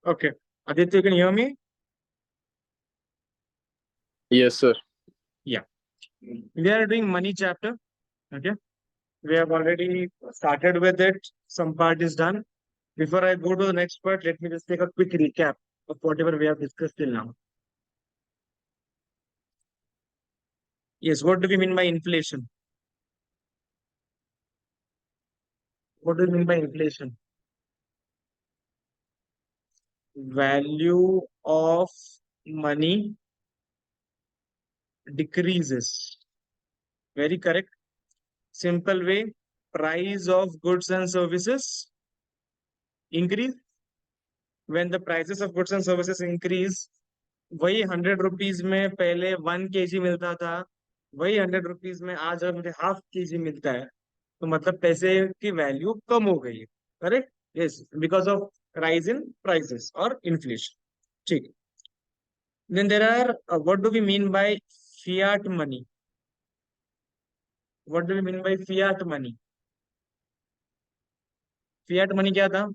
Okay. Aditya, you can hear me? Yes, sir. Yeah. We are doing money chapter. Okay. We have already started with it. Some part is done. Before I go to the next part, let me just take a quick recap of whatever we have discussed till now. Yes. What do we mean by inflation? What do we mean by inflation? Value of money decreases. Very correct. Simple way. Price of goods and services increase. When the prices of goods and services increase, वही 100 rupees में पहले 1 kg मिलता था, वही 100 rupees में आज अगर मुझे ½ kg मिलता है, तो मतलब पैसे की वैल्यू कम हो गई है. Correct. Yes, because of rise in prices और इन्फ्लेशन. ठीक. Then there are, what do we mean by fiat money? What do we mean by fiat money? Fiat money क्या था?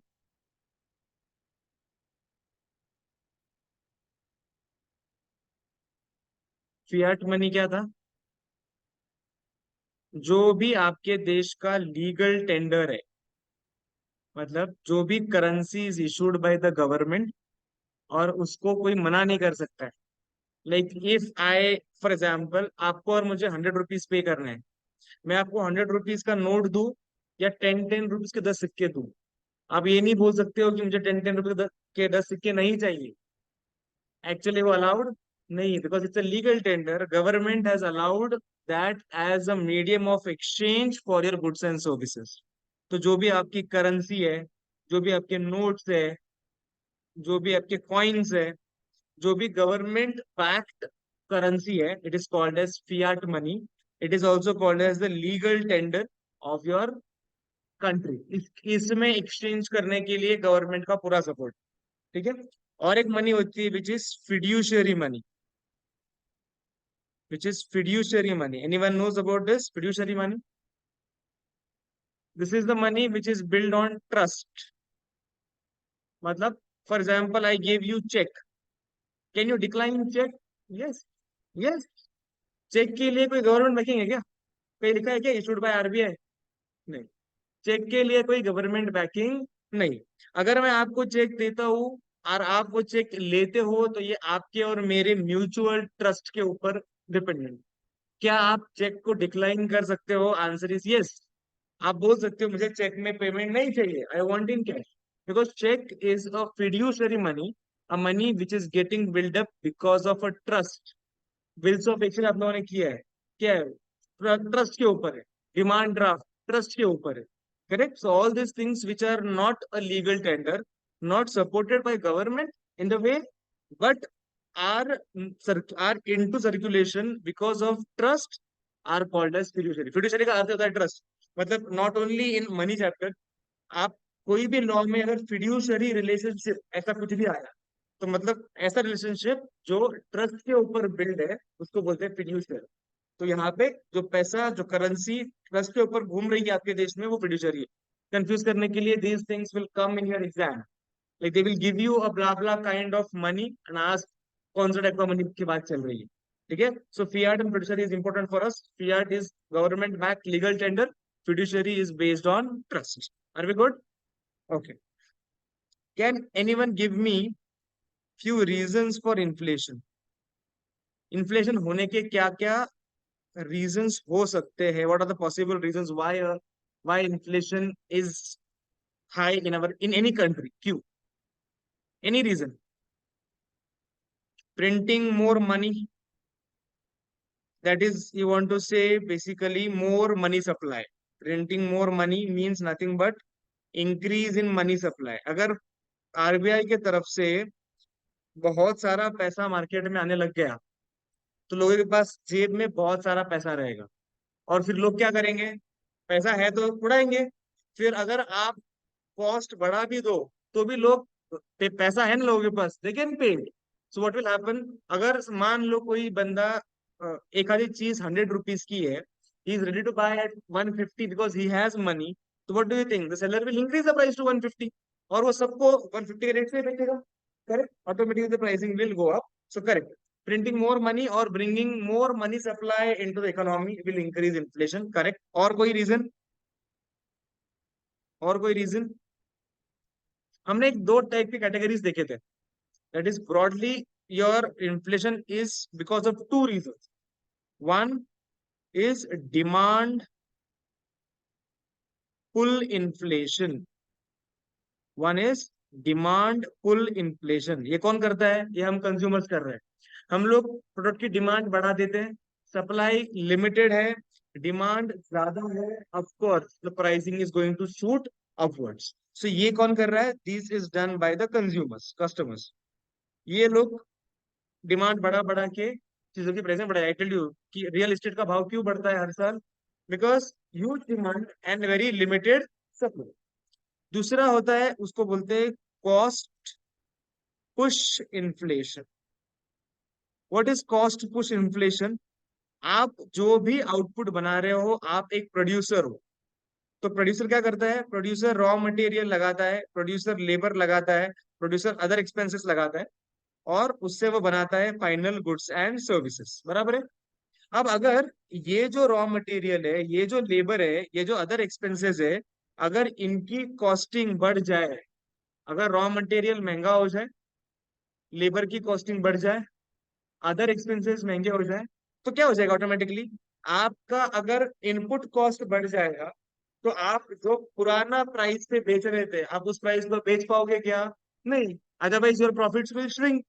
फियाट मनी क्या था? जो भी आपके देश का लीगल टेंडर है, मतलब जो भी currency is issued by the government, और उसको कोई मना नहीं कर सकता है. Like if I, for example, आपको और मुझे 100 रुपीज पे करने हैं. मैं आपको 100 रुपीज का नोट दूं या 10 10 रुपीज के 10 सिक्के दूं, आप ये नहीं बोल सकते हो कि मुझे 10 10 रुपए के 10 सिक्के नहीं चाहिए. एक्चुअली वो अलाउड नहीं, because it's a legal tender. Government has allowed that as a medium of exchange for your goods and services. तो जो भी आपकी करेंसी है, जो भी आपके नोट्स है, जो भी आपके कॉइन्स है, जो भी गवर्नमेंट बैक्ड करेंसी है, it is called as fiat money. It is also called as the legal tender of your country. इसमें एक्सचेंज करने के लिए गवर्नमेंट का पूरा सपोर्ट. ठीक है. और एक मनी होती है which is fiduciary money. Which is fiduciary money. Anyone knows about this fiduciary money? This is the money which is build on trust. मतलब, for example, I give you cheque. Can you decline cheque? Yes. Yes. Cheque के लिए कोई government banking है क्या? कहीं लिखा है क्या इशूड बाय आरबीआई? नहीं. चेक के लिए कोई गवर्नमेंट बैकिंग नहीं. अगर मैं आपको चेक देता हूँ और आप वो चेक लेते हो, तो ये आपके और मेरे म्यूचुअल ट्रस्ट के ऊपर डिपेंडेंट. क्या आप चेक को डिक्लाइन कर सकते हो? Answer is yes. आप बोल सकते हो मुझे चेक में पेमेंट नहीं चाहिए, I want in cash. Because cheque is a fiduciary money, a money which is getting build up because of a trust. Bills of exchange आप लोगों ने किया है. क्या है? ट्रस्ट के ऊपर है. डिमांड ड्राफ्ट ट्रस्ट के ऊपर है. Correct. So all this things which are not a legal tender, not supported by government in the way, but are are into circulation because of trust, are called as fiduciary. Fiduciary का अर्थ होता है trust. मतलब not only in money chapter, आप कोई भी law में अगर फिड्यूशरी रिलेशनशिप ऐसा कुछ भी आया, तो मतलब ऐसा रिलेशनशिप जो ट्रस्ट के ऊपर बिल्ड है, उसको बोलते हैं फिड्यूशियरी. तो यहाँ पे जो पैसा, जो करेंसी ट्रस्ट के ऊपर घूम रही है आपके देश में, वो फिड्यूशियरी है. कंफ्यूज करने के लिए, these things will come in your exam. Like they will give you a blah blah kind of money and ask कौन सा टाइप का मनी की बात चल रही है. ठीक है. So fiat and fiduciary is important for us. Fiat is government back legal tender. Fiduciary is based on trust. Are we good? Okay. Can anyone give me few reasons for inflation? Inflation होने के क्या क्या reasons हो सकते हैं? What are the possible reasons why inflation is high in any country? क्यों? Any reason? Printing more money. That is, you want to say basically more money supply. Printing more money means nothing but increase in money supply. अगर RBI के तरफ से बहुत सारा पैसा market में आने लग गया, तो लोगों के पास जेब में बहुत सारा पैसा रहेगा. और फिर लोग क्या करेंगे? पैसा है तो उड़ाएंगे. फिर अगर आप कॉस्ट बढ़ा भी दो, तो भी लोग, पैसा है ना लोगों के पास, they can pay. So what will happen? अगर मान लो कोई बंदा एक आधी चीज 100 रुपीज की है, he is ready to buy at 150 because he has money. तो what do you think? The seller will increase the price to 150, और वो सबको 150 के रेट से बेचेगा. Correct. Automatically the pricing will go up. So correct. Printing more money or bringing more money supply into the economy will increase inflation. Correct. और कोई reason? और कोई रीजन? हमने एक दो टाइप की कैटेगरीज देखे थे. That is broadly your inflation is because of two reasons. One is demand pull inflation. One is demand pull inflation. ये कौन करता है? ये हम कंज्यूमर्स कर रहे हैं. हम लोग प्रोडक्ट की डिमांड बढ़ा देते हैं, सप्लाई लिमिटेड है, डिमांड ज्यादा है, of course the pricing is going to shoot upwards. So ये कौन कर रहा है? This is done by the consumers, customers. ये लोग डिमांड बढ़ा बढ़ा के चीजों की प्राइस बढ़ाया. आई टेल यू कि रियल एस्टेट का भाव क्यों बढ़ता है हर साल? Because huge demand and very limited supply. दूसरा होता है, उसको बोलते हैं cost push inflation. What is cost push inflation? आप जो भी आउटपुट बना रहे हो, आप एक प्रोड्यूसर हो. तो प्रोड्यूसर क्या करता है? प्रोड्यूसर रॉ मटेरियल लगाता है, प्रोड्यूसर लेबर लगाता है, प्रोड्यूसर अदर एक्सपेंसेस लगाता है, और उससे वो बनाता है फाइनल गुड्स एंड सर्विसेज. बराबर है. अब अगर ये जो रॉ मटेरियल है, ये जो लेबर है, ये जो अदर एक्सपेंसेस है, अगर इनकी कॉस्टिंग बढ़ जाए, अगर रॉ मटेरियल महंगा हो जाए, लेबर की कॉस्टिंग बढ़ जाए, अदर एक्सपेंसेस महंगे हो जाए, तो क्या हो जाएगा ऑटोमेटिकली? आपका अगर इनपुट कॉस्ट बढ़ जाएगा, तो आप जो पुराना प्राइस पे बेच रहे थे, आप उस प्राइस पर बेच पाओगे क्या? नहीं. Otherwise your profits will shrink.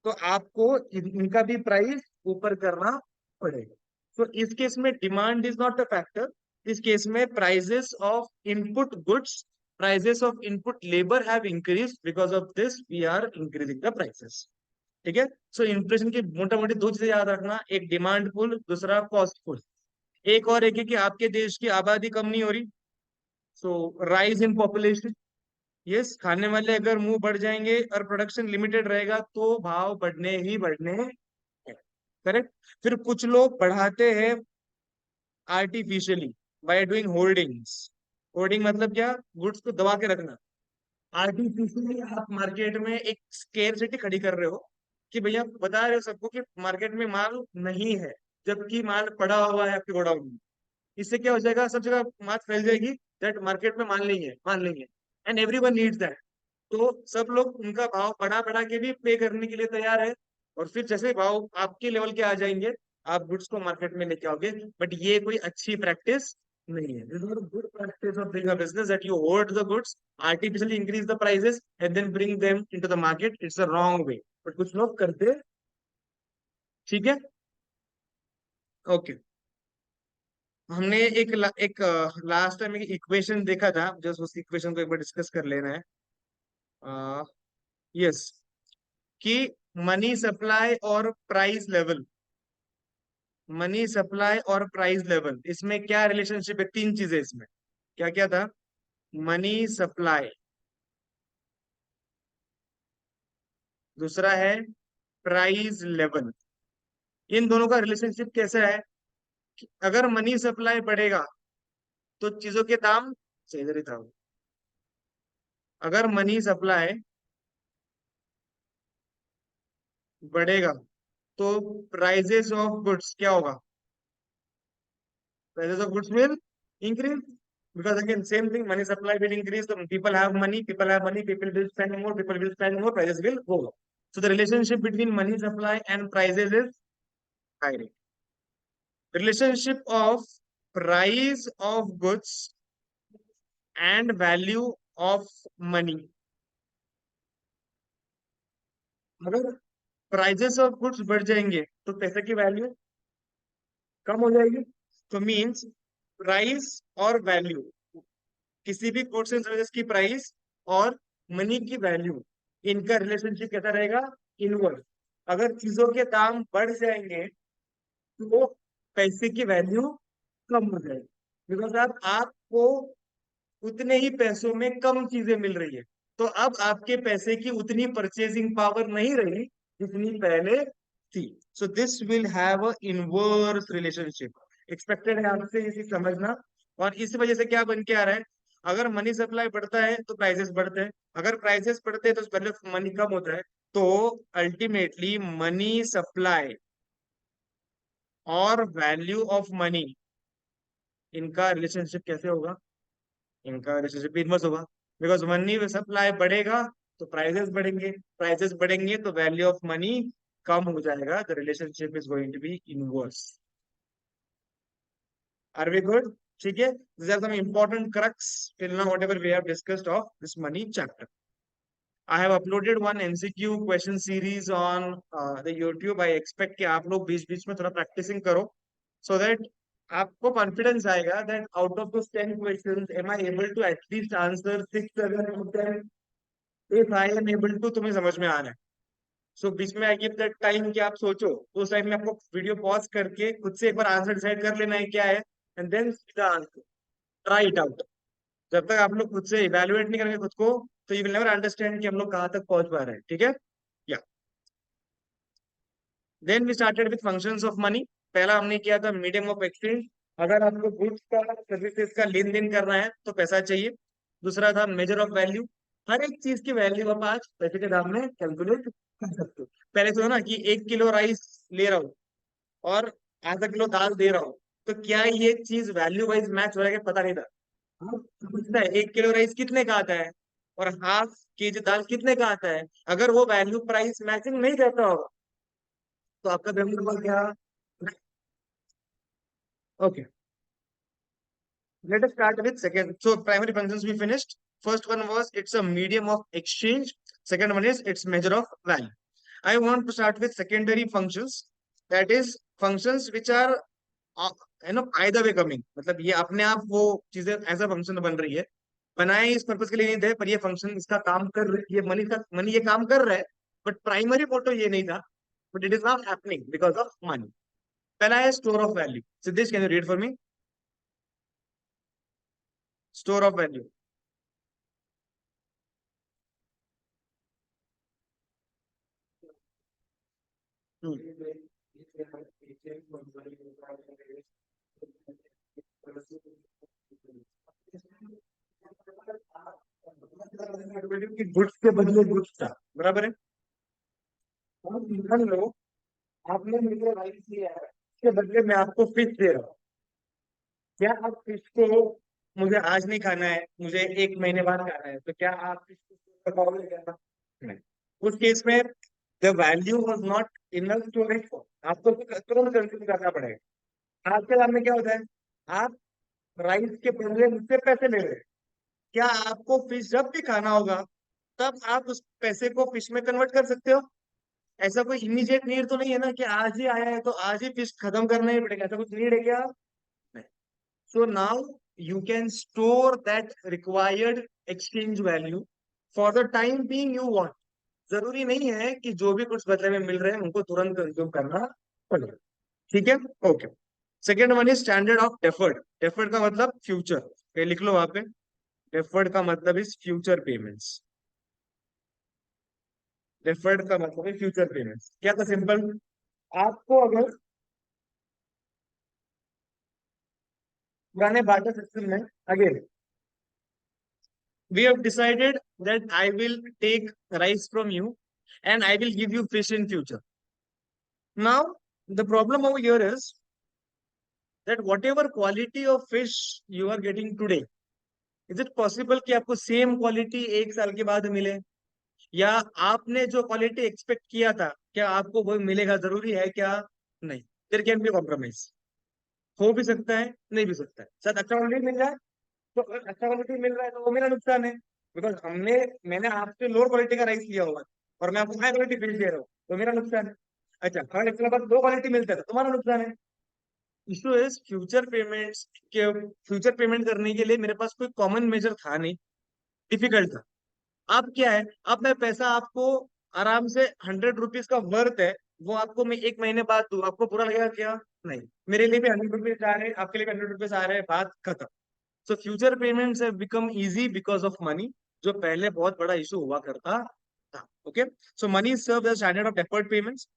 तो आपको इनका भी प्राइस ऊपर करना पड़ेगा. तो इस केस में demand is not a factor. इस केस में prices of input goods, prices of input labour have increase. Because of this we are increasing the prices. ठीक है. सो इन्फ्लेशन की मोटा मोटी दो चीजें याद रखना, एक डिमांड पुल, दूसरा कॉस्ट पुल. एक और एक है कि आपके देश की आबादी कम नहीं हो रही, सो राइज इन पॉपुलेशन. यस, खाने वाले अगर मुंह बढ़ जाएंगे और प्रोडक्शन लिमिटेड रहेगा, तो भाव बढ़ने ही बढ़ने हैं. करेक्ट. फिर कुछ लोग बढ़ाते हैं artificially by doing hoardings. Hoarding मतलब क्या? गुड्स को दबा के रखना. आर्टिफिशियली आप मार्केट में एक स्केर्सिटी खड़ी कर रहे हो कि भैया बता रहे हो सबको कि मार्केट में माल नहीं है, जबकि माल पड़ा हुआ है आपके गोडाउन में. इससे क्या हो जाएगा? सब जगह बात फैल जाएगी दैट मार्केट में माल नहीं है, माल नहीं है, एंड एवरीवन नीड्स दैट. तो सब लोग उनका भाव बढ़ा बढ़ा के भी पे करने के लिए तैयार है. और फिर जैसे भाव आपके लेवल के आ जाएंगे, आप गुड्स को मार्केट में लेके आओगे. बट ये कोई अच्छी प्रैक्टिस नहीं है. This is good practice of doing a business that you hold the goods, artificially increase the prices and then bring them into the market. It's a wrong way, but कुछ लोग करते. ठीक है. ओके. हमने एक last time एक equation देखा था, जस्ट उस इक्वेशन को एक बार डिस्कस कर लेना है. यस, कि मनी सप्लाई और प्राइस लेवल, मनी सप्लाई और प्राइस लेवल, इसमें क्या रिलेशनशिप है? तीन चीजें इसमें. क्या क्या था? मनी सप्लाई, दूसरा है प्राइस लेवल. इन दोनों का रिलेशनशिप कैसा है? कि अगर मनी सप्लाई बढ़ेगा तो चीजों के दाम सही इधर ही था. अगर मनी सप्लाई बढ़ेगा तो प्राइजेस ऑफ गुड्स क्या होगा? Prices of goods will increase, because again same thing, money supply will increase. So people have money, people will spend more, prices will go up. So the relationship between money supply and prices is direct. Relationship of price of goods and value of money. अगर prices of goods बढ़ जाएंगे तो पैसे की value कम हो जाएगी. तो means price और वैल्यू, किसी भी गुड्स एंड सर्विसेज की प्राइस और मनी की वैल्यू, इनका रिलेशनशिप कैसा रहेगा? इनवर्स. अगर चीजों के दाम बढ़ जाएंगे तो पैसे की वैल्यू कम हो जाएगी. बिकॉज अब आपको उतने ही पैसों में कम चीजें मिल रही है, तो अब आपके पैसे की उतनी परचेजिंग पावर नहीं रही जितनी पहले थी. So this will have a inverse relationship. Expected है आपसे इसे समझना. और इस वजह से क्या बन के आ रहा है? अगर मनी सप्लाई बढ़ता है तो प्राइसेस बढ़ते हैं, अगर प्राइसेस बढ़ते हैं तो वैल्यू ऑफ मनी कम होता है. तो अल्टीमेटली मनी सप्लाई और वैल्यू ऑफ मनी, इनका रिलेशनशिप कैसे होगा? इनका रिलेशनशिप इनवर्स होगा। बिकॉज मनी सप्लाई बढ़ेगा तो प्राइसेस बढ़ेंगे, प्राइसेस बढ़ेंगे तो वैल्यू ऑफ मनी कम हो जाएगा। The relationship is going to be inverse. Are we good? ठीक है, these are some important crux till now whatever we have discussed of this money chapter. I have uploaded one MCQ question series on the YouTube. I expect कि आप लोग बीच बीच में थोड़ा practising करो, so that आपको confidence आएगा that out of those 10 questions am I able to at least answer 6 7 of them. If I am able to, तुम्हें समझ में आ रहा है। सो बीच में आई गिव दैट टाइम कि आप सोचो, तो उस टाइम में आपको वीडियो पॉज करके खुद से एक बार आंसर डिसाइड कर लेना है क्या है, and then the answer, try it out. जब तक आप लोग खुद से इवेलुएट नहीं करेंगे खुद को, तो यू विल नेवर अंडरस्टैंड कि हम लोग कहाँ तक पहुंच पा रहे हैं। ठीक है, या then we started with functions of money. पहला हमने किया था मीडियम ऑफ एक्सचेंज। अगर आपको गुड्स का सर्विसेज का लेन देन करना है तो पैसा चाहिए। दूसरा था मेजर ऑफ वैल्यू। हर एक चीज की वैल्यू आप आज पैसे के दाम में कैलकुलेट कर सकते हो। पहले तो है ना कि 1 किलो राइस ले रहा हूँ और आधा किलो दाल दे रहा हूँ, तो क्या ये चीज वैल्यू वाइज मैच हो रहा है कि पता नहीं था। हाँ, पूछता है 1 किलो राइस कितने का आता है और हाफ केजी दाल कितने का आता है। अगर वो वैल्यू प्राइस मैचिंग नहीं करता होगा तो आपका पेमेंट हुआ क्या? Okay, let us start with second. So primary functions we finished. First one was it's a medium of exchange. Second one is its measure of value. I want to start with secondary functions. That is functions which are either way coming. मतलब ये अपने आप वो चीजें ऐसा function बन रही है, बनाए इस पर्पज के लिए नहीं थे, पर ये फंक्शन इसका काम कर रही है, मनी का मनी ये काम कर रहा है, बट प्राइमरी मोटो ये नहीं था, but it is not happening because of money. पहला है store of value. Siddhesh can you read for me? Store of value. Goods के बदले गुड्स था, बराबर है। अब मान लो आपने मुझे राइस दिया है, इसके बदले मैं आपको फिश दे रहा हूँ। क्या आप फिश को, मुझे आज नहीं खाना है, मुझे 1 महीने बाद खाना है, तो क्या आप फिश को बताओगे क्या? नहीं। उस केस में the value was not enough to make, आपको तुरंत कंज्यूम करना पड़ेगा। आज के दाम में क्या होता है, आप राइस के बदले मुझसे पैसे ले रहे हैं। क्या आपको फिश जब भी खाना होगा तब आप उस पैसे को फिश में कन्वर्ट कर सकते हो? ऐसा कोई इमीडिएट नीड तो नहीं है ना कि आज ही आया है तो आज ही फिश खत्म करना ही पड़ेगा, ऐसा कुछ नीड है क्या? नहीं। So now you can store that required exchange value for the time being you want. जरूरी नहीं है कि जो भी कुछ बदले में मिल रहे हैं उनको तुरंत कंज्यूम करना पड़ेगा। ठीक है, okay. Second one is standard of deferred. Deferred का मतलब फ्यूचर, ये लिख लो वहां पे। डेफर्ड का मतलब इज फ्यूचर पेमेंट्स। डेफर्ड का मतलब है फ्यूचर पेमेंट्स। क्या था सिंपल, आपको अगर पुराने बाटा सिस्टम में, again we have decided that I will take rice from you and I will give you fish in future. Now the problem over here is that whatever quality of fish you are getting today, is it possible कि आपको same quality 1 साल के बाद मिले? या आपने जो quality expect किया था क्या आपको वो मिलेगा? जरूरी है क्या? नहीं। There can be compromise. हो भी सकता है, नहीं भी सकता है। शायद अच्छा क्वालिटी मिल जाए, तो अगर अच्छा क्वालिटी मिल रहा है तो वो मेरा नुकसान है, बिकॉज मैंने आपसे लोअर क्वालिटी का राइस लिया हुआ है और मैं आपको हाई क्वालिटी फिश दे रहा हूँ, तो मेरा नुकसान है। अच्छा, अगर इसके बाद दो क्वालिटी मिलता है तो तुम्हारा नुकसान है। इशू इज फ्यूचर पेमेंट्स के, फ्यूचर पेमेंट करने के लिए मेरे पास कोई कॉमन मेजर था नहीं, डिफिकल्ट था। अब क्या है, अब मैं पैसा आपको आराम से 100 रुपीज का वर्थ है, वो आपको मैं 1 महीने बाद दूं, आपको बुरा लगेगा क्या? नहीं। मेरे लिए भी 100 रुपीज आ रहे हैं, आपके लिए भी 100 रुपीज आ रहे हैं, बात खत्म। So future payments have become easy because of money, जो पहले बहुत बड़ा इशू हुआ करता था। Okay, so money serve as standard of deferred payments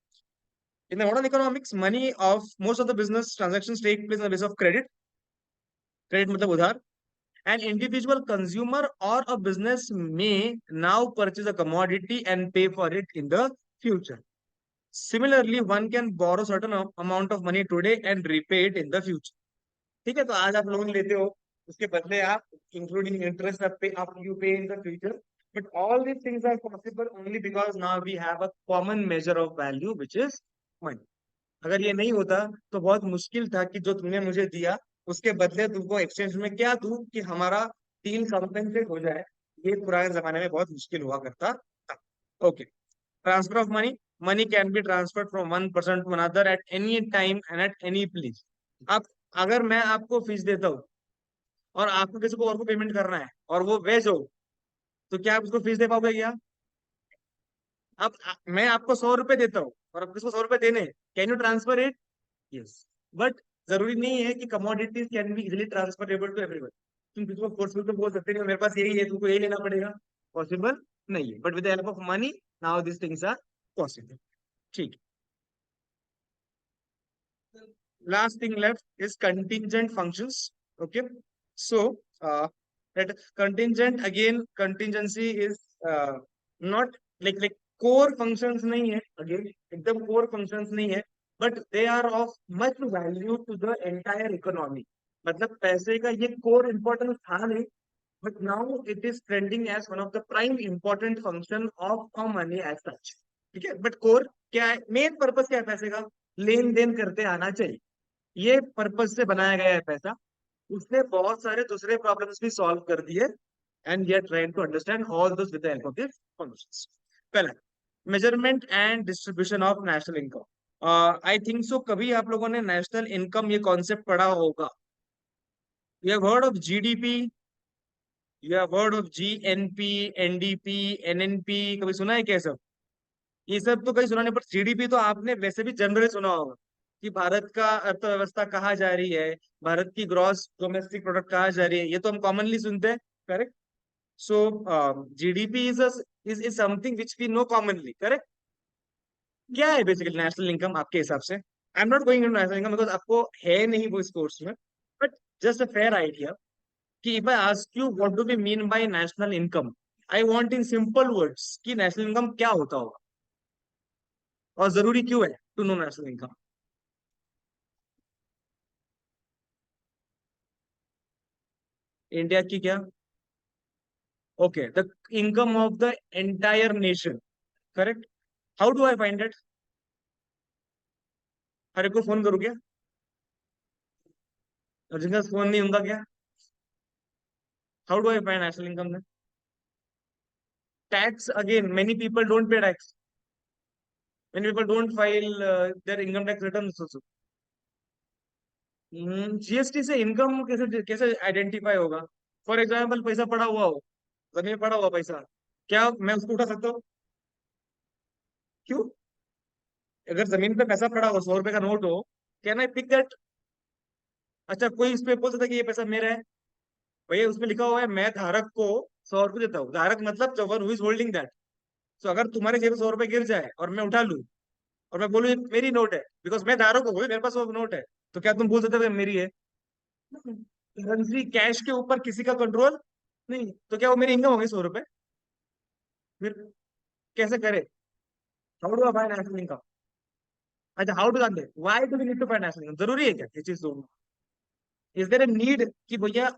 in the modern economics. Money of most of the business transactions take place on the base of credit. Credit मतलब उधार। An individual consumer or a business may now purchase a commodity and pay for it in the future. Similarly, one can borrow certain amount of money today and repay it in the future. ठीक है, तो आज आप loan लेते हो, उसके बदले आप इंक्लूडिंग इंटरेस्ट आप you pay in the future. But all these things are possible only because now we have a common measure of value which is money. अगर ये नहीं होता तो बहुत मुश्किल था कि जो तुमने मुझे दिया उसके बदले तुमको एक्सचेंज में क्या दूं कि हमारा डील कंपेंसेट हो जाए. ये पुराने जमाने में बहुत मुश्किल हुआ करता था. Okay. Transfer of money. Money can be transferred from one person to another at any time and at any place. अब अगर मैं आपको फीस देता हूँ और आपको किसी को और को पेमेंट करना है और वो वेज हो, तो क्या आप उसको फीस दे पाओगे क्या? अब मैं आपको 100 रुपए देता हूँ और आप किसको 100 रुपए देने, can you transfer it? Yes. But जरूरी नहीं है कि commodities can be easily transferable to everyone. तुम किसी को फोर्सफुल तो बोल सकते नहीं हो, मेरे पास यही है तुमको यही लेना पड़ेगा. पॉसिबल नहीं है. But with the help of money now this things are possible. ठीक. Last thing left is contingent functions. Okay. So, that contingent, again, contingency is not like core functions नहीं है. Again, एकदम core functions नहीं है. But they are of much value to the entire economy. मतलब पैसे का ये core importance था नहीं. But now it is trending as one of the prime important function of our money as such. ठीक है. But core क्या है? Main purpose क्या है पैसे का? लेन देन करते आना चाहिए. ये पर्पज से बनाया गया है पैसा. उसने बहुत सारे दूसरे प्रॉब्लम्स भी सॉल्व कर दिए. And we are trying to understand all this with the help of this functions. पहला, measurement and distribution of national income. I think so कभी आप लोगों ने नेशनल इनकम ये कॉन्सेप्ट पढ़ा होगा. You have heard of GDP, you have heard of GNP, NDP, NNP, कभी सुना है क्या सब? ये सब तो कहीं सुना नहीं, पर जीडीपी तो आपने वैसे भी जनरली सुना होगा कि भारत का अर्थव्यवस्था कहाँ जा रही है, भारत की ग्रॉस डोमेस्टिक प्रोडक्ट कहाँ जा रही है. ये तो हम कॉमनली सुनते हैं. Correct. So GDP is something which we know commonly. Correct. क्या है बेसिकली नेशनल इनकम आपके हिसाब से? I am not going into national income because आपको है नहीं वो इस कोर्स में. But just a fair idea कि if I ask you what do we mean by national income, I want in simple words कि नेशनल इनकम क्या होता होगा और जरूरी क्यों है to know national income. India की क्या? Okay, the income of the entire nation. Correct. How do I find it? हर एक को फोन करूँ क्या? और जिनका फोन नहीं उनका क्या? How do I find national income? Tax. Again many people don't pay tax. Many people don't file there income tax return. GST से इनकम कैसे कैसे आइडेंटिफाई होगा? फॉर एग्जाम्पल पैसा पड़ा हुआ हो, जमीन पड़ा हुआ पैसा, क्या मैं उसको उठा सकता हूँ? क्यों? अगर जमीन पे पैसा पड़ा हो, 100 रुपए का नोट हो, कैन आई पिक दैट? अच्छा, कोई इस पे बोल सकता है कि ये पैसा मेरा है? भैया उसमें लिखा हुआ है मैं धारक को 100 रुपए देता हूँ. धारक मतलब one who is holding that. So अगर तुम्हारे जेब में 100 रुपए गिर जाए और मैं उठा लूं और मैं बोलूँ ये मेरी नोट है, बिकॉज मैं धारक हूँ, मेरे पास वो नोट है, तो क्या तुम बोल सकते हो कि मेरी है? करेंसी कैश के ऊपर किसी का कंट्रोल नहीं, तो क्या वो मेरी इनकम होगी 100 रुपए? फिर कैसे करे? How do I find national income? अच्छा, how do that, why do we need to find national income? जरूरी है क्या ये चीज? इज देयर ए नीड कि भैया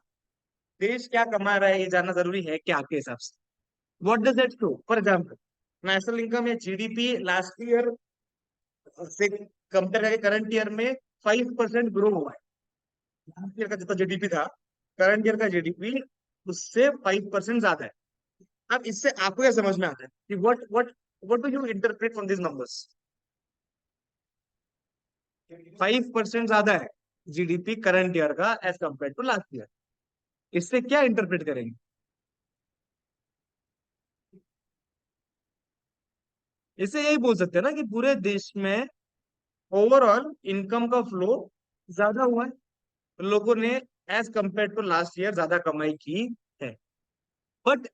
देश क्या कमा रहा है ये जानना जरूरी है क्या आपके हिसाब से? What does that show? For example, national income या जीडीपी लास्ट ईयर से कंपेयर करके करंट ईयर में 5% ग्रो हुआ है. लास्ट ईयर का जितना जीडीपी था, करंट ईयर का जीडीपी उससे 5% ज्यादा है. अब इससे आपको क्या समझ में आता है कि what do you interpret from this numbers? 5% ज्यादा है जीडीपी करंट ईयर का as compare to last year. इससे क्या इंटरप्रेट करेंगे? इससे यही बोल सकते हैं ना कि पूरे देश में ओवरऑल इनकम का फ्लो ज्यादा हुआ है, लोगों ने as compare to last year ज्यादा कमाई की है. बट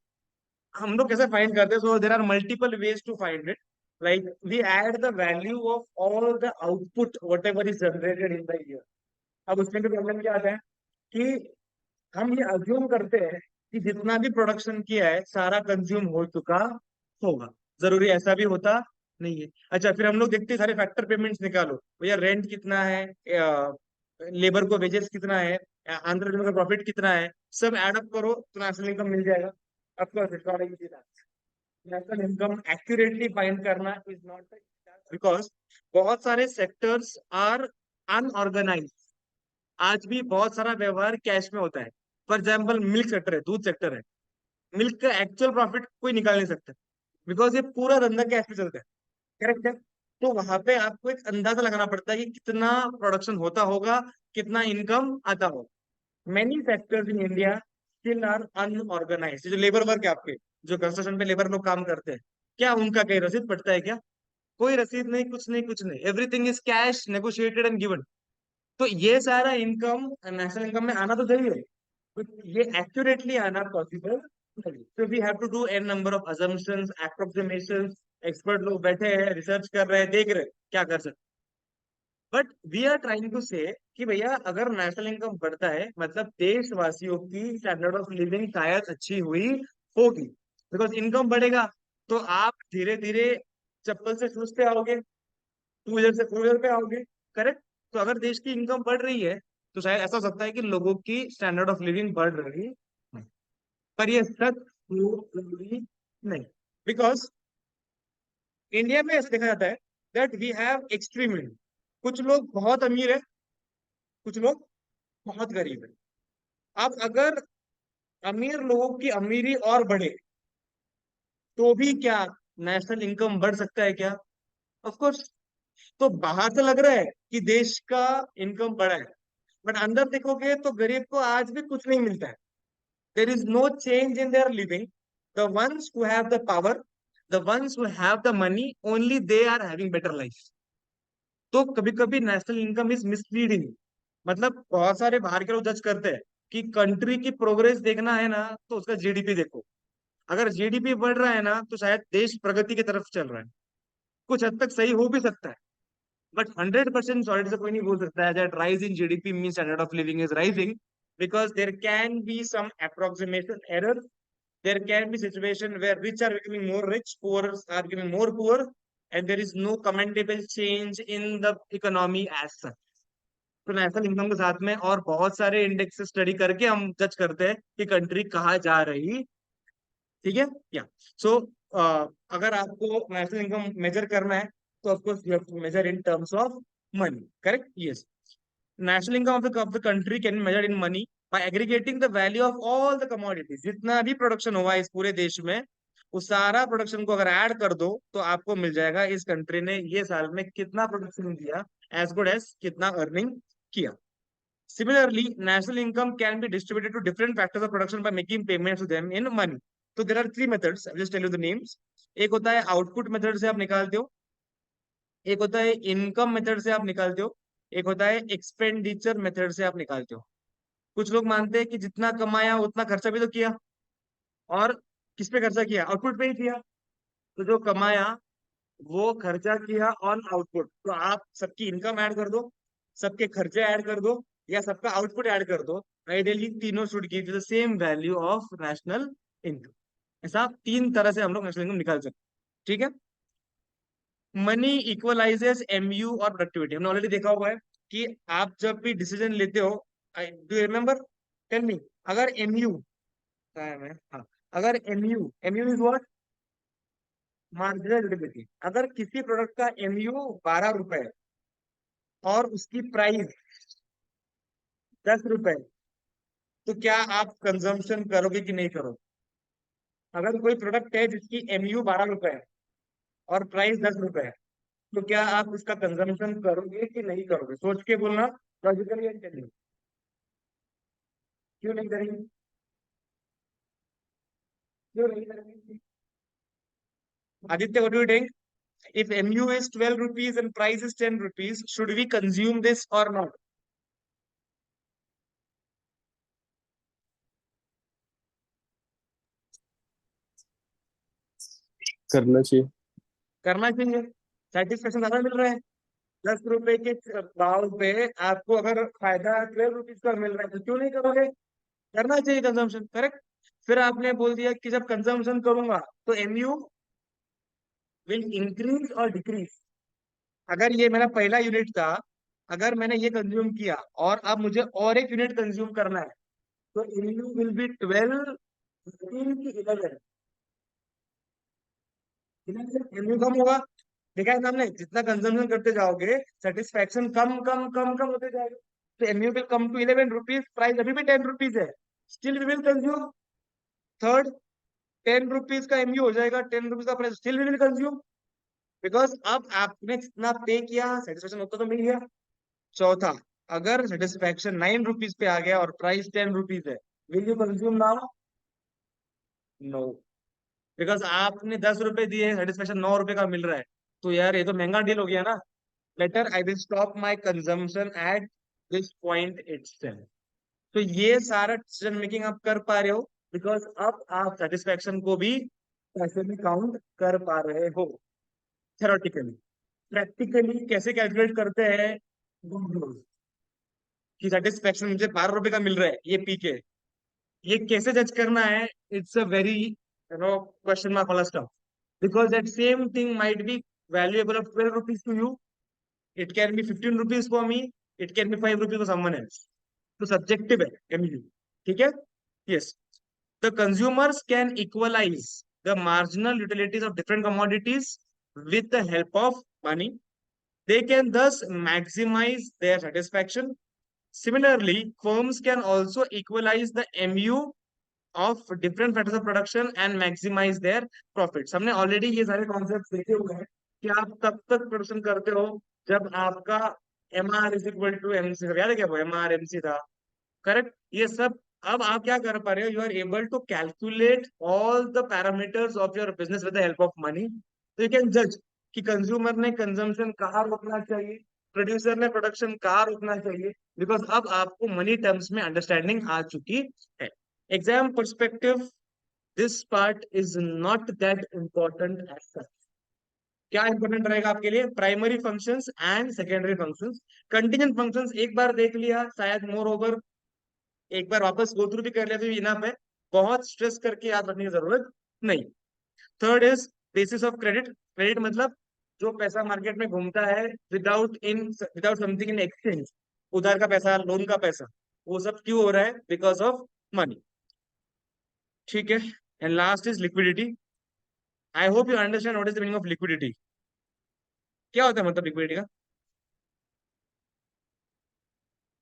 हम लोग कैसे फाइंड करते हैं? So there are multiple ways to find it. Like we add the value of all the output whatever is generated in the year. अब उसमें भी प्रॉब्लम क्या आता है कि हम ये अज्यूम करते हैं कि जितना भी प्रोडक्शन किया है सारा कंज्यूम हो चुका होगा। जरूरी ऐसा भी होता नहीं है। अच्छा, फिर हम लोग देखते हैं सारे फैक्टर पेमेंट्स निकालो भैया, रेंट कितना है, लेबर को वेजेस कितना है, आंध्र प्रदेश का प्रॉफिट कितना है, सब एड अप करो तो नेशनल इनकम मिल जाएगा। Of course it's not easy. National income accurately find करना इज नॉट बिकॉज बहुत सारे सेक्टर्स आर अनऑर्गेनाइज। आज भी बहुत सारा व्यवहार कैश में होता है। फॉर एग्जाम्पल मिल्क सेक्टर है, दूध सेक्टर है, मिल्क का एक्चुअल प्रॉफिट कोई निकाल नहीं सकता बिकॉज ये पूरा धंधा कैश में चलता है। करेक्ट है। तो वहां पे आपको एक अंदाजा लगाना पड़ता है कि कितना प्रोडक्शन होता होगा, कितना इनकम आता होगा। Many sectors in India still are unorganise. जो लेबर वर्क है आपके, जो कंस्ट्रक्शन पे लेबर लोग काम करते हैं, क्या उनका कहीं रसीद पड़ता है क्या? कोई रसीद नहीं, कुछ नहीं, कुछ नहीं। Everything is cash negotiated and given. तो ये सारा इनकम नेशनल इनकम में आना तो चाहिए, but ये एक्यूरेटली आना पॉसिबल नहीं। तो we have to do an number of assumptions, approximations. Expert लोग बैठे हैं, रिसर्च कर रहे हैं, देख रहे हैं क्या कर सकते। But we are trying to say कि भैया अगर नेशनल इनकम बढ़ता है मतलब देशवासियों की स्टैंडर्ड ऑफ लिविंग शायद अच्छी हुई होगी। बिकॉज इनकम बढ़ेगा तो आप धीरे धीरे चप्पल से शूज पे आओगे, टू व्हीलर से फोर व्हीलर पे आओगे। करेक्ट। तो अगर देश की इनकम बढ़ रही है तो शायद ऐसा हो सकता है कि लोगों की स्टैंडर्ड ऑफ लिविंग बढ़ रही है। पर ये सच जरूरी नहीं। बिकॉज इंडिया में ऐसा देखा जाता है दैट वी हैव एक्सट्रीम। कुछ लोग बहुत अमीर है, कुछ लोग बहुत गरीब है। अब अगर अमीर लोगों की अमीरी और बढ़े तो भी क्या नेशनल इनकम बढ़ सकता है क्या? Of course. तो बाहर से लग रहा है कि देश का इनकम बढ़ा है, बट अंदर देखोगे तो गरीब को आज भी कुछ नहीं मिलता है। There is no change in their living. The ones who have the power, the ones who have the money, only they are having better life. तो कभी कभी नेशनल इनकम इज मिसलीडिंग। मतलब बहुत सारे बाहर के लोग जज करते हैं कि कंट्री की प्रोग्रेस देखना है ना तो उसका जीडीपी देखो। अगर जीडीपी बढ़ रहा है ना तो शायद देश प्रगति की तरफ चल रहा है। कुछ हद तक सही हो भी सकता है, बट 100% सॉलिड से कोई नहीं बोल सकता है that rise in GDP mean standard of living is rising. Because there can be some approximation error. There can be situation where rich are becoming more rich, poor are becoming more poor, and there is no commentable change in the economy as such. तो national income के साथ में और बहुत सारे index से study करके हम जज करते हैं कि कंट्री कहाँ जा रही। ठीक है। या सो अगर आपको नेशनल इनकम मेजर करना है तो of course you have to measure in terms of money. Correct. Yes. National income of the country can be measured in money by aggregating the value of all the commodities. जितना भी production हुआ इस पूरे देश में, उस सारा प्रोडक्शन को अगर ऐड कर दो तो आपको मिल जाएगा इस कंट्री ने ये साल में कितना प्रोडक्शन दिया, एज गुड एज कितना अर्निंग किया। Similarly, national income can be distributed to different factors of production by making payments to them in money. So there are three methods. I'll just tell you the names. एक होता है output method से आप निकालते हो, एक होता है इनकम मेथड से आप निकालते हो, एक होता है एक्सपेंडिचर मेथड से आप निकालते हो। कुछ लोग मानते हैं कि जितना कमाया उतना खर्चा भी तो किया, और किस पे खर्चा किया? आउटपुट पे ही किया। तो जो कमाया वो खर्चा किया ऑन आउटपुट। तो आप सबकी इनकम ऐड कर दो, सबके खर्चे ऐड कर दो, या सबका आउटपुट ऐड कर दो। आइडियली तीनों should give you the same value of national income. ऐसा तीन तरह से हम लोग नेशनल इनकम निकाल सकते हैं। ठीक है। मनी इक्वलाइजेस एमयू और प्रोडक्टिविटी। हमने ऑलरेडी देखा हुआ है कि आप जब भी डिसीजन लेते हो, do you remember? Tell me. अगर एमयू है, हाँ, अगर MU, MU is what? Marginal utility. अगर किसी प्रोडक्ट का एमयू 12 रुपए और उसकी प्राइस 10 रुपए, तो क्या आप कंजम्पशन करोगे कि नहीं करोगे? अगर कोई प्रोडक्ट है जिसकी एमयू 12 रुपए है और प्राइस 10 रुपए है, तो क्या आप उसका कंजम्पशन करोगे कि नहीं करोगे? सोच के बोलना, लॉजिकली एंड टेल मी। क्यों नहीं करेंगे? क्यों नहीं करेंगे? Aditya, what do you think? If MU is 12 rupees and price is 10 rupees, should we consume this or not? करना चाहिए। करना चाहिए। सेटिस्फेक्शन ज्यादा मिल रहा है। 10 रुपए के भाव पे आपको अगर फायदा 12 रुपीज का मिल रहा है तो क्यों नहीं करोगे? करना चाहिए कंजम्पशन, करेक्ट। फिर आपने बोल दिया कि जब कंजम्पशन करूंगा तो एमयू विल इंक्रीज और डिक्रीज। अगर ये मेरा पहला यूनिट था, अगर मैंने ये कंज्यूम किया और अब मुझे और एक यूनिट कंज्यूम करना है, तो एमयू विल बी 12, 15 की 11। एमयू कम होगा। देखा है सामने, जितना कंजम्पशन करते जाओगे सेटिस्फैक्शन कम कम कम कम होते जाएगा। तो MU will come to 11 rupees, price अभी भी 10 रुपीज है, still we will consume. Third, 10 rupees का एमयू हो जाएगा, 10 रुपीज का price, still we will consume, because अब आपने जितना पे किया सेटिस्फेक्शन उतना तो मिल गया। चौथा, अगर सेटिस्फेक्शन 9 रुपीज पे आ गया और प्राइस 10 रुपीज है, will you consume now? No, because आपने 10 रुपए दिए, सेटिस्फेक्शन 9 रुपए का मिल रहा है, तो यार ये तो महंगा डील हो गया ना। Later I will stop my consumption at this point itself. तो ये सारा डिसीजन मेकिंग आप कर पा रहे हो, बिकॉज अब आप सेटिस्फेक्शन को भी पैसे में काउंट कर पा रहे हो, थेरोटिकली। प्रैक्टिकली कैसे कैलकुलेट करते हैं कि सेटिस्फेक्शन मुझे 12 रुपए का मिल रहा है ये पी के, ये कैसे जज करना है? It's a very question mark वाला stuff, because that same thing might be valuable of 12 rupees to you, it can be 15 rupees for me, it can be 5 rupees for someone else. तो subjective है MU, ठीक है। Yes, the consumers can equalise the marginal utilities of different commodities with the help of money, they can thus maximize their satisfaction. Similarly, firms can also equalize the MU of different factors of production and maximize their profits. हमने already ये सारे concept देखे हुए हैं कि आप तब तक प्रोडक्शन करते हो जब आपका M R is equal to M C, याद है क्या वो एम आर एम सी था, करेक्ट। ये सब अब आप क्या कर पा रहे हो, you are able to calculate all the parameters of your business with the help of money. तो यू कैन जज कि कंज्यूमर ने कंजम्पशन कहाँ रोकना चाहिए, प्रोड्यूसर ने प्रोडक्शन कहाँ रोकना चाहिए, बिकॉज अब आपको मनी टर्म्स में अंडरस्टैंडिंग आ चुकी है। Exam perspective, this part is not that important as such. क्या इंपॉर्टेंट रहेगा आपके लिए? Primary functions and secondary functions. Contingent functions एक बार देख लिया शायद, मोर ओवर एक बार वापस गो थ्रू भी कर लिया तो इनफ है, बहुत स्ट्रेस करके याद रखने की जरूरत नहीं। Third is basis of credit. Credit मतलब जो पैसा मार्केट में घूमता है विदाउट समथिंग इन एक्सचेंज, उधार का पैसा, लोन का पैसा, वो सब क्यों हो रहा है? बिकॉज ऑफ मनी, ठीक है। And last is liquidity. I hope you understand what is the meaning of liquidity. क्या होता है मतलब लिक्विडिटी का?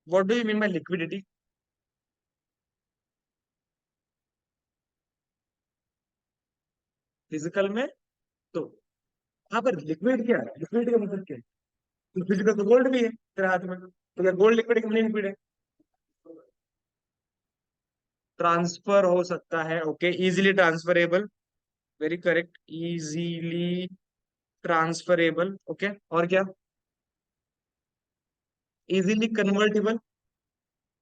What do you mean by liquidity? Physical में तो, हाँ पर लिक्विड क्या है? लिक्विडिटी का मतलब क्या है? फिजिकल तो गोल्ड भी है तेरे हाथ में, तो क्या गोल्ड लिक्विड है कि नहीं लिक्विड है? ट्रांसफर हो सकता है, okay, easily transferable, very correct, easily transferable, okay. और क्या? इजीली कन्वर्टेबल,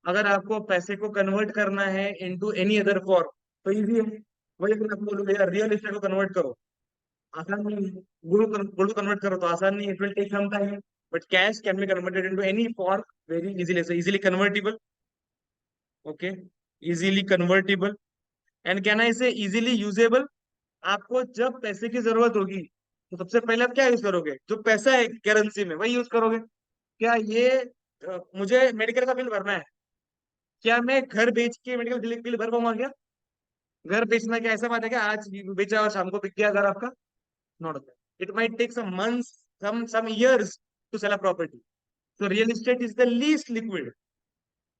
अगर आपको पैसे को कन्वर्ट करना है इनटू एनी अदर फॉर्म तो इजी है। वही अगर आप बोलोगे यार रियल एस्टेट को कन्वर्ट करो, आसान नहीं है। गोल्ड को कन्वर्ट करो तो आसान नहीं है, it will take some time, but cash can be converted into any form very easily, so easily convertible, okay, easily convertible. And can I say easily usable. आपको जब पैसे की जरूरत होगी तो सबसे पहले आप क्या यूज करोगे? जो पैसा है करेंसी में वही यूज करोगे। क्या ये मुझे मेडिकल का बिल भरना है, क्या मैं घर बेच के मेडिकल बिल भर पाऊंगा क्या? घर बेचना क्या ऐसा बात है क्या आज बेचा और शाम को बिक गया घर आपका? Not, it might take some months, some years to sell a property. तो real estate is the least liquid,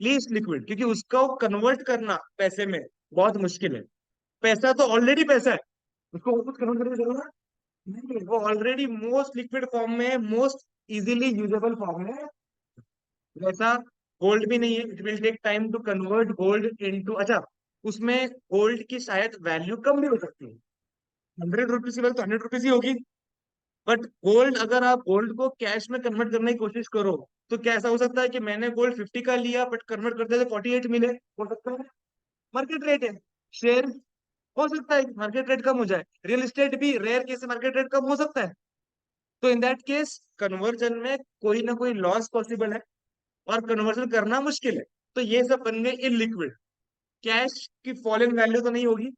least liquid, क्योंकि उसको कन्वर्ट करना पैसे में बहुत मुश्किल है। पैसा तो ऑलरेडी पैसा है, उसको कुछ कन्वर्ट करने की जरूरत नहीं, वो ऑलरेडी मोस्ट लिक्विड फॉर्म में है, मोस्ट इजीली यूजेबल फॉर्म में है। वैसा गोल्ड भी नहीं है, it will take time to convert gold into, अच्छा, उसमें गोल्ड की शायद वैल्यू कम भी हो सकती है, 100 रुपीज की वैल्यू तो 100 रुपीज ही होगी। बट गोल्ड, अगर आप गोल्ड को कैश में कन्वर्ट करने की कोशिश करो तो क्या ऐसा हो सकता है कि मैंने गोल्ड 50 का लिया बट कन्वर्ट करते थे 48 मिले? हो सकता है, मार्केट रेट है। शेयर, हो सकता है मार्केट रेट कम हो जाए। रियल एस्टेट भी रेयर केस में मार्केट रेट कम हो सकता है। तो इन दैट केस कन्वर्जन में कोई ना कोई लॉस पॉसिबल है और कन्वर्जन करना मुश्किल है, तो ये सब बन गए इनलिक्विड। कैश की फॉल इन वैल्यू तो नहीं होगी,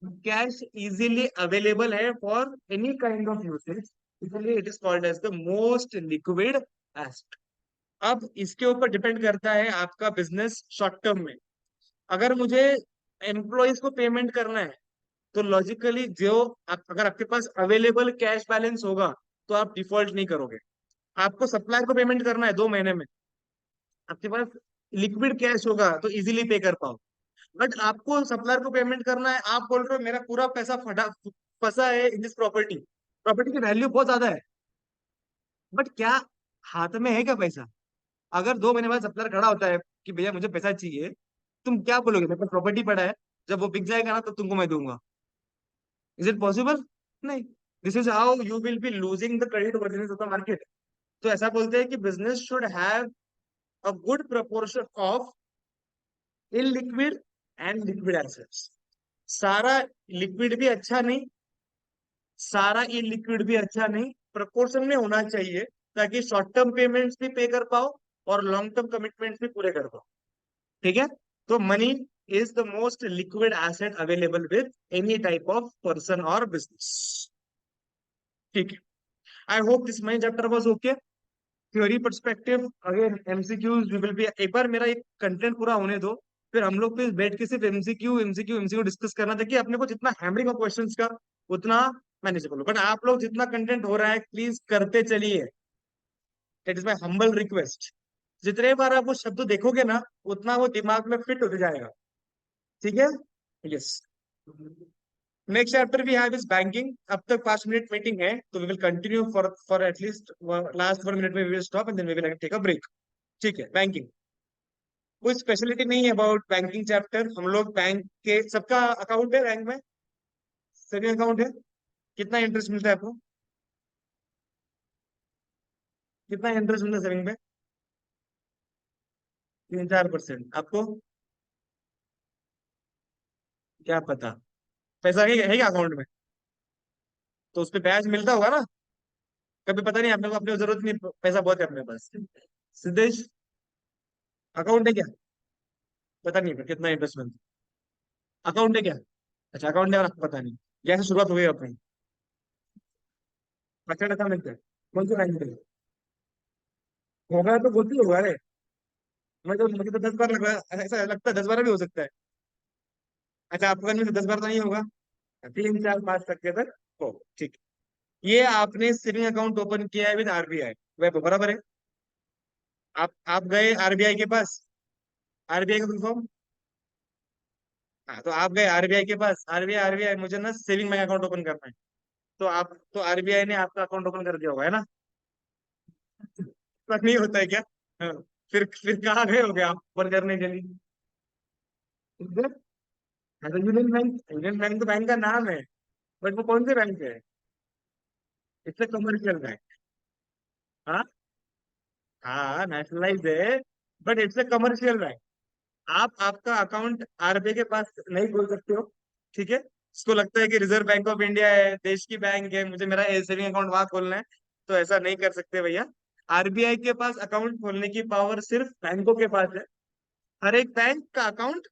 कैश इजीली अवेलेबल है for any kind of usage, इसलिए it is called as the most liquid asset. अब इसके ऊपर डिपेंड करता है आपका बिजनेस शॉर्ट टर्म में। अगर मुझे एम्प्लॉयज को पेमेंट करना है, तो लॉजिकली अगर आपके पास अवेलेबल कैश बैलेंस होगा तो आप डिफॉल्ट नहीं करोगे। आपको सप्लायर को पेमेंट करना है 2 महीने में, आपके पास लिक्विड कैश होगा तो इजीली पे कर पाओ। बट आपको सप्लायर को पेमेंट करना है, आप बोल रहे हो मेरा पूरा पैसा फटा फंसा है इन दिस प्रॉपर्टी, प्रॉपर्टी की वैल्यू बहुत ज्यादा है, बट क्या हाथ में है क्या पैसा? अगर 2 महीने बाद सप्लायर खड़ा होता है कि भैया मुझे पैसा चाहिए, तुम क्या बोलोगे? मेरे पास प्रॉपर्टी पड़ा है, जब वो बिक जाएगा ना तो तुमको मैं दूंगा। Is it possible? नहीं। This is how you will be losing the credit worthiness of the market. तो ऐसा बोलते हैं कि business should have a good proportion of illiquid and liquid assets. सारा लिक्विड भी अच्छा नहीं, सारा इलिक्विड भी अच्छा नहीं, प्रपोर्शन में होना चाहिए, ताकि शॉर्ट टर्म पेमेंट्स भी पे कर पाओ और लॉन्ग टर्म कमिटमेंट्स भी पूरे कर पाओ। ठीक है? तो money is the most liquid asset available with any type of person और बिजनेस। ठीक है, I hope this mine chapter was okay. Theory perspective again MCQs we will be, एक बार मेरा एक कंटेंट पूरा होने दो, फिर हम लोग फिर बैठ के सिर्फ एमसीक्यू एमसीक्यू एमसीक्यू डिस्कस करना था, कि अपने को जितना हैमरिंग ऑफ क्वेश्चंस का उतना मैनेजेबल हो। बट आप लोग जितना कंटेंट हो रहा है प्लीज करते चलिए, that is my humble request. जितने बार आप वो शब्द देखोगे ना, उतना वो दिमाग में फिट होते जाएगा। ठीक है? Yes. Next chapter we have is banking. अब तक 5 मिनट मीटिंग है, तो we will continue for at least last 1 minute में we will stop and then we will take a break. ठीक है? बैंकिंग कोई स्पेशलिटी नहीं है अबाउट बैंकिंग चैप्टर। हम लोग बैंक के, सबका अकाउंट है बैंक में, सेविंग अकाउंट है। कितना इंटरेस्ट मिलता है आपको? कितना इंटरेस्ट मिलता है सेविंग पे? 3-4%। आपको क्या पता? पैसा है क्या अकाउंट में? तो उस पर ब्याज मिलता होगा ना? कभी पता नहीं, आपने को अपने को जरूरत नहीं, पैसा बहुत है अपने पास। सिद्धेश, अकाउंट है क्या? पता नहीं फिर कितना इंटरेस्ट मिलता है। अकाउंट है क्या? अच्छा अकाउंट है और आपको पता नहीं, जैसे शुरुआत हो गई अपनी। अच्छा टका मिलता है? कौन से बैंक में? होगा तो होती होगा। अरे मुझे तो 10 बार लग रहा है, ऐसा लगता है 10 बार भी हो सकता है। अच्छा आपका में 10 बार तो नहीं होगा, 3-4-5 टक्के तक हो। ठीक है। ये आपने सेविंग अकाउंट ओपन किया है विद आरबीआई, वह बराबर है। आप गए आरबीआई के पास, आरबीआई का फुल फॉर्म। हाँ, तो आप गए आरबीआई के पास, आरबीआई आरबीआई मुझे ना सेविंग बैंक अकाउंट ओपन करना है, तो आरबीआई ने आपका अकाउंट ओपन कर दिया होगा, है ना? पर नहीं होता है क्या? हाँ। फिर कहाँ गए होगे आप ओपन करने के लिए? इधर? हाँ, तो यूनियन बैंक, यूनियन बैंक तो बैंक का नाम है, बट वो कौन से बैंक है? It's commercial bank. हाँ, हाँ नेशनलाइज है, बट इट्स कमर्शियल बैंक। आप आपका अकाउंट आरबीआई के पास नहीं खोल सकते हो। ठीक है? इसको लगता है कि रिजर्व बैंक ऑफ इंडिया है, देश की बैंक है, मुझे मेरा सेविंग अकाउंट वहां खोलना है, तो ऐसा नहीं कर सकते भैया। आरबीआई के पास अकाउंट खोलने की पावर सिर्फ बैंकों के पास है। हर एक बैंक का अकाउंट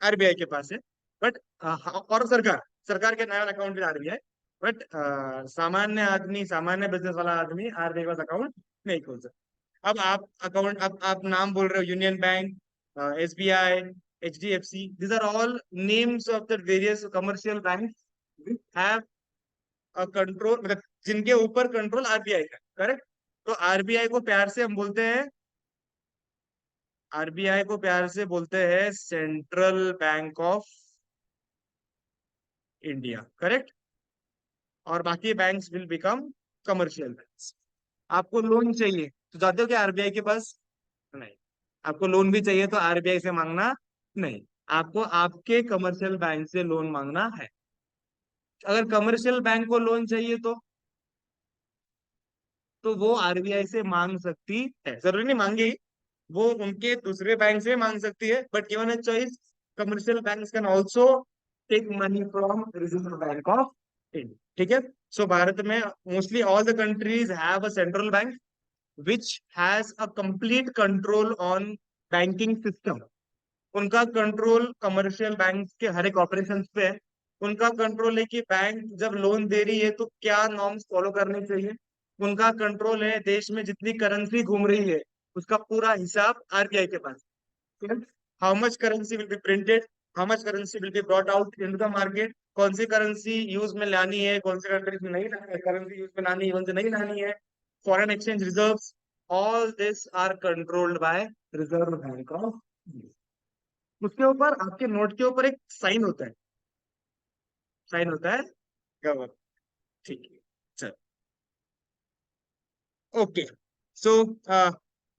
आरबीआई के पास है, बट और सरकार, सरकार के नया अकाउंट भी आरबीआई, बट सामान्य आदमी, सामान्य बिजनेस वाला आदमी आरबीआई के पास अकाउंट नहीं खोल सकता। अब आप अकाउंट, अब आप नाम बोल रहे हो, Union Bank, SBI, HDFC, these are all names of the various commercial bank have a control, मतलब जिनके ऊपर कंट्रोल आरबीआई का, करेक्ट? तो आरबीआई को प्यार से हम बोलते हैं, आरबीआई को प्यार से बोलते हैं central bank of India, correct? और बाकी banks will become commercial banks. आपको लोन चाहिए तो जाते हो क्या आरबीआई के पास? नहीं। आपको लोन भी चाहिए तो आरबीआई से मांगना नहीं, आपको आपके कमर्शियल बैंक से लोन मांगना है। अगर कमर्शियल बैंक को लोन चाहिए तो वो आरबीआई से मांग सकती है, जरूरी नहीं मांगी, वो उनके दूसरे बैंक से मांग सकती है, but given a choice, commercial banks can also take money from Reserve Bank of India. ठीक है? सो भारत में mostly all the countries have a central bank which has a complete control on banking system, उनका control commercial bank के हर एक operation पे है। उनका कंट्रोल है कि बैंक जब लोन दे रही है तो क्या नॉर्म्स फॉलो करने चाहिए। उनका कंट्रोल है देश में जितनी करेंसी घूम रही है उसका पूरा हिसाब आरबीआई के पास। How much currency will be printed, how much currency will be brought out in the market, कौन सी करेंसी यूज में लानी है, कौन सी कंट्रीज में नहीं लानी है, करेंसी यूज में लानी है, कौन सी नहीं लानी है, foreign exchange reserves, all this are controlled by Reserve Bank of. उसके ऊपर आपके नोट के ऊपर एक साइन होता है, साइन होता है गवर्नर। ठीक है, चल, okay. So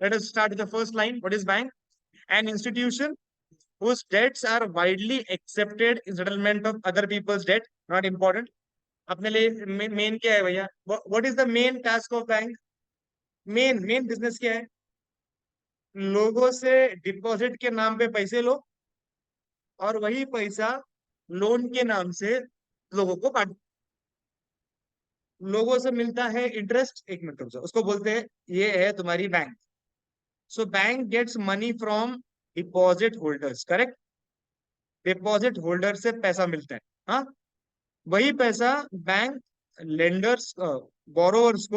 let us start the first line. What is bank? An institution whose debts are widely accepted in settlement of other people's debt, not important। अपने लिए मेन क्या है भैया? What is the main task of bank? Main main business क्या है? लोगों से deposit के नाम पे पैसे लो और वही पैसा लोन के नाम से लोगों को बांट। लोगों से मिलता है इंटरेस्ट, एक मिनट रुक जाओ, उसको बोलते हैं, ये है तुम्हारी bank. So bank gets money from deposit holders, correct? Deposit holder से पैसा मिलता है, हाँ। वही पैसा बैंक लेंडर्स बोरोवर्स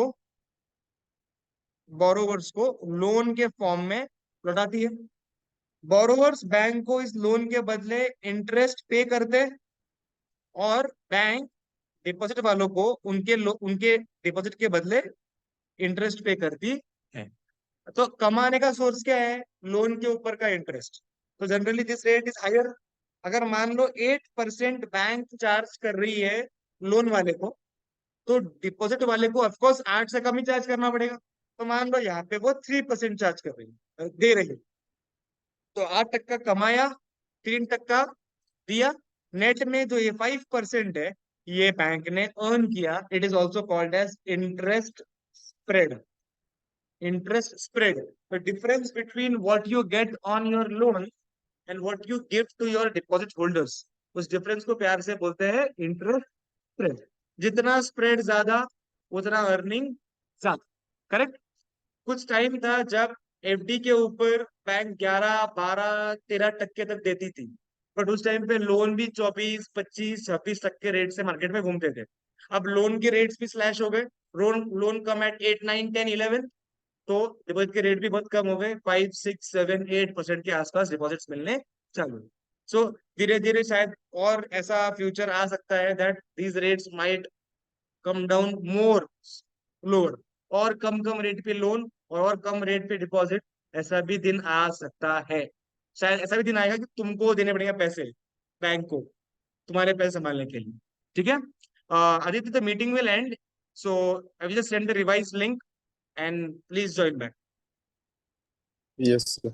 को लोन के फॉर्म में लौटाती है। बोरोवर्स बैंक को इस लोन के बदले इंटरेस्ट पे करते हैं और बैंक डिपॉजिट वालों को उनके डिपॉजिट के बदले इंटरेस्ट पे करती है। तो कमाने का सोर्स क्या है? लोन के ऊपर का इंटरेस्ट। तो generally this rate is higher. अगर मान लो 8% बैंक चार्ज कर रही है लोन वाले को, तो डिपॉजिट वाले को ऑफकोर्स 8 से कम ही चार्ज करना पड़ेगा। तो मान लो यहाँ पे वो 3% चार्ज कर रही है, दे रही है। तो 8% कमाया, 3% दिया। नेट में जो ये 5% है, ये बैंक ने अर्न किया। It is also called as interest spread. Interest spread, the difference between what you get on your loan and what you give to your deposit holders, उस डिफरेंस को प्यार से बोलते हैं इंटरेस्ट स्प्रेड। जितना spread ज्यादा उतना अर्निंग ज्यादा, करेक्ट? कुछ टाइम था जब एफडी के ऊपर बैंक 11, 12, 13% तक देती थी, बट उस टाइम पे लोन भी 24, 25, 26% रेट से मार्केट में घूमते थे। अब लोन के रेट्स भी स्लैश हो गए। लोन लोन कम एट 8, 9, 10, 11। तो डिपॉजिट के रेट भी बहुत कम हो गए, 5, 6, 7, 8% के आसपास डिपॉजिट्स मिलने चालू। सो धीरे धीरे शायद और ऐसा फ्यूचर आ सकता है that these rates might come down more lower, और कम कम रेट पे लोन और कम रेट पे डिपॉजिट। ऐसा भी दिन आ सकता है। शायद ऐसा भी दिन आएगा कि तुमको देने पड़ेंगे पैसे बैंक को तुम्हारे पैसे संभालने के लिए। ठीक है? Aditya, the meeting will and, so I will just send the revise link and please join back. Yes, sir.